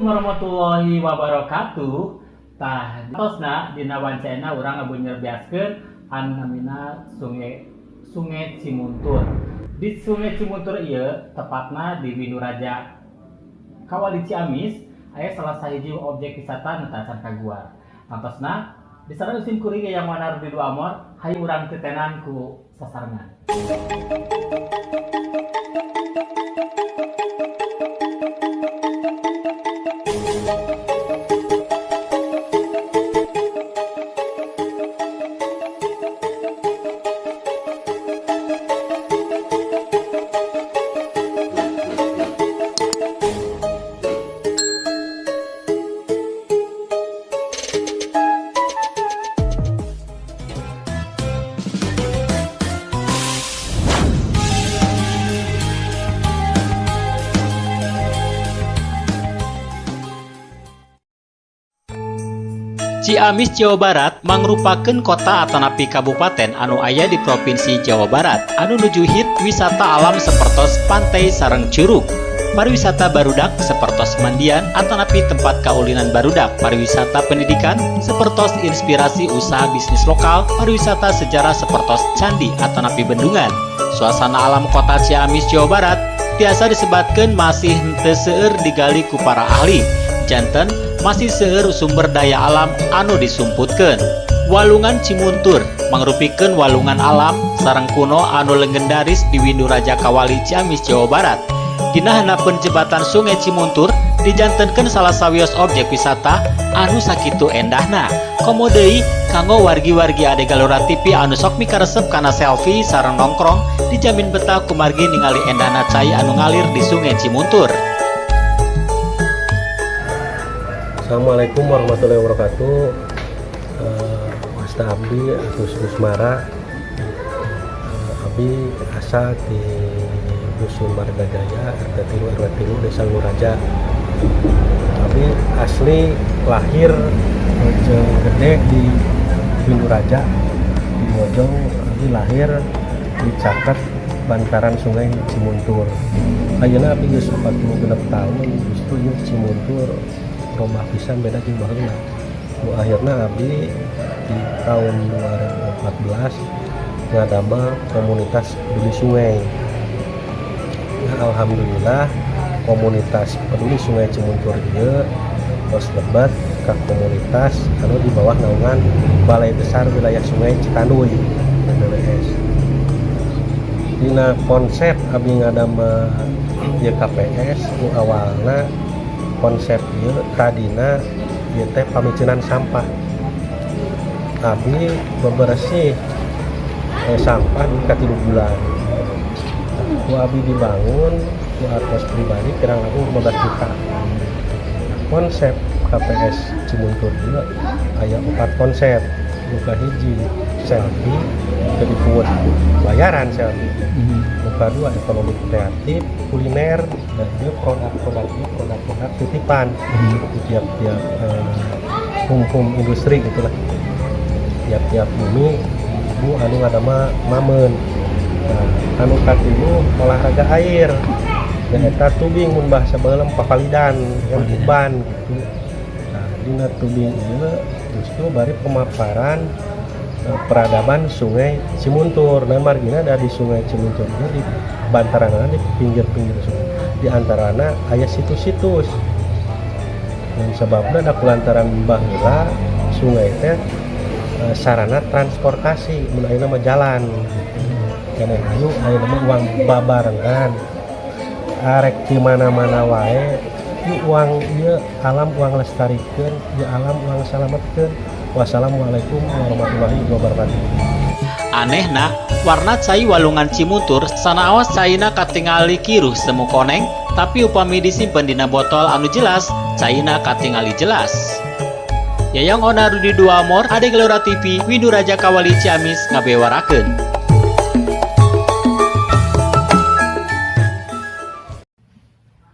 warahmatullahi wabarakatuh. Tah, tosna dina wancana urang ngabeunyeurbiaskeun anu namina Sungai Cimuntur. Di Sungai Cimuntur ieu tepatna di Widuraja Kawali Ciamis aya salah sahiji objek wisata nu tacan kaguar. Antosna disana usin kuring yang wanar di dua amor hayu urang tetenan ku sasarengan. Ciamis, Jawa Barat mangrupakeun kota atanapi kabupaten anu aya di Provinsi Jawa Barat anu nuju hit wisata alam sapertos pantai sareng curug, pariwisata barudak sapertos mandian atanapi tempat kaulinan barudak, pariwisata pendidikan sapertos inspirasi usaha bisnis lokal, pariwisata sejarah sapertos candi atanapi bendungan. Suasana alam kota Ciamis, Jawa Barat tiasa disebatkeun masih henteu seueur digali ku para ahli. Janten masih seueur sumber daya alam anu disumputkeun. Walungan Cimuntur mangrupikeun walungan alam sareng kuno anu legendaris di Widuraja Kawali Ciamis, Jawa Barat. Dina handapun jembatan Sungai Cimuntur dijantenkeun salah sawios objek wisata anu sakitu endahna. Komo deui kanggo wargi-wargi ade Galura TV anu sok mikaresep kana selfie sareng nongkrong dijamin betah kumargi ningali endahna cai anu ngalir di Sungai Cimuntur. Assalamualaikum warahmatullahi wabarakatuh. Wasta abdi Agus Gusmara. Abdi asal di Dusun Margajaya, RT 3 RW 3 Desa Widuraja. Abdi asli lahir jeung gede di Widuraja di Bojong. Abdi lahir di Caket bantaran Sungai Cimuntur. Ayeuna abdi geus 46 tahun justru ieu Cimuntur robah pisan beda jeung baheula. Akhirna abdi di tahun 2014 ngadamel komunitas peduli sungai. Nah, alhamdulillah komunitas peduli sungai Cimuntur ieu tos lebat ka komunitas anu di bawah naungan Balai Besar Wilayah Sungai Citanduy BWS. Dina konsep abdi ngadamel ieu KPS nu awalna konsep ieu tadina ieu teh pamicenan sampah. Abdi bebersih sampah di 3 bulan. Ku abdi dibangun ku atas pribadi kirang langkung 15 juta. Konsep KPS Cimuntur ieu aya 4 konsep. Nu kahiji selfie kedipun bayaran selfie. Nuka 2 ekonomi kreatif, kuliner, dan juga produk-produk titipan di tiap-tiap hum industri gitulah. Tiap-tiap bumi ibu anu ngadama mamen. Nah, anu katilu olahraga air. Dan eta tubing mun bahasa baheula papalidan, ban gitu. Nah, dina tubing ieu justru bari pemaparan peradaban Sungai Cimuntur. Dan margina dari Sungai Cimuntur itu di bantaranana di pinggir-pinggir sungai. Di antarana aya situs-situs. Dan sebabna da kulantaran baheula sungai teh sarana transportasi mun ayeuna mah jalan. Keneh hayu ayeuna mah uang babarengan. Arek di mana-mana wae ieu uang ieu alam uang lestarikeun, ieu alam uang salametkeun. Wassalamualaikum warahmatullahi wabarakatuh. Anehna, warna cai walungan Cimuntur sanaos caina katingali kiruh semu koneng, tapi upami disimpen dina botol anu jelas, caina katingali jelas. Yayang Ona Rudi Duamor, Ade Galura TV, Widuraja Kawali Ciamis ngabewarakeun.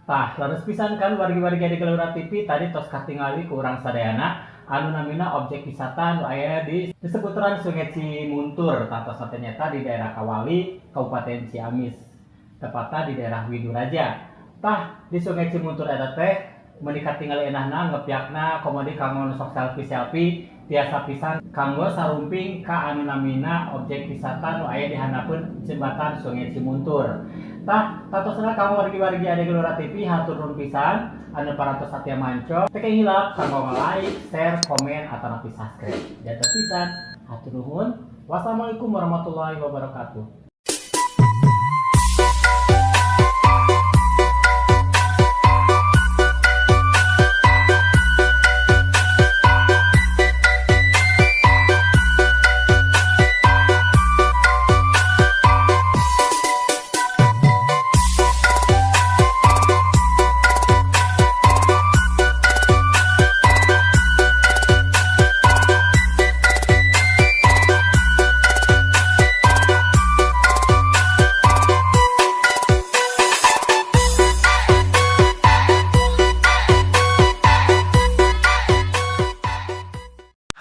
Tah, laras pisan kan wargi-wargi Ade Galura TV tadi tos katingali ku urang sadayana anu namina objek wisata anu aya di seputaran Sungai Cimuntur, tata ternyata di daerah Kawali, Kabupaten Ciamis, tepatnya di daerah Widuraja. Tah di Sungai Cimuntur eta teh menikah tinggal enahna ngepiakna komodi kanggo sok selfie tiasa pisan kanggo sarumping ka anu namina objek wisata nu aya di handapun jembatan Sungai Cimuntur. Tah tatosna kanggo wargi-wargi ade Gelora TV hatur nuhun pisan anu parantos satya manco teu hilap kanggo nge-like, share, komen atau subscribe. Jatuh pisan hatur nuhun. Wassalamualaikum warahmatullahi wabarakatuh.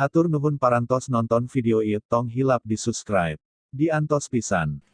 Hatur nuhun parantos nonton video ieu tong hilap di subscribe. Di antos pisan.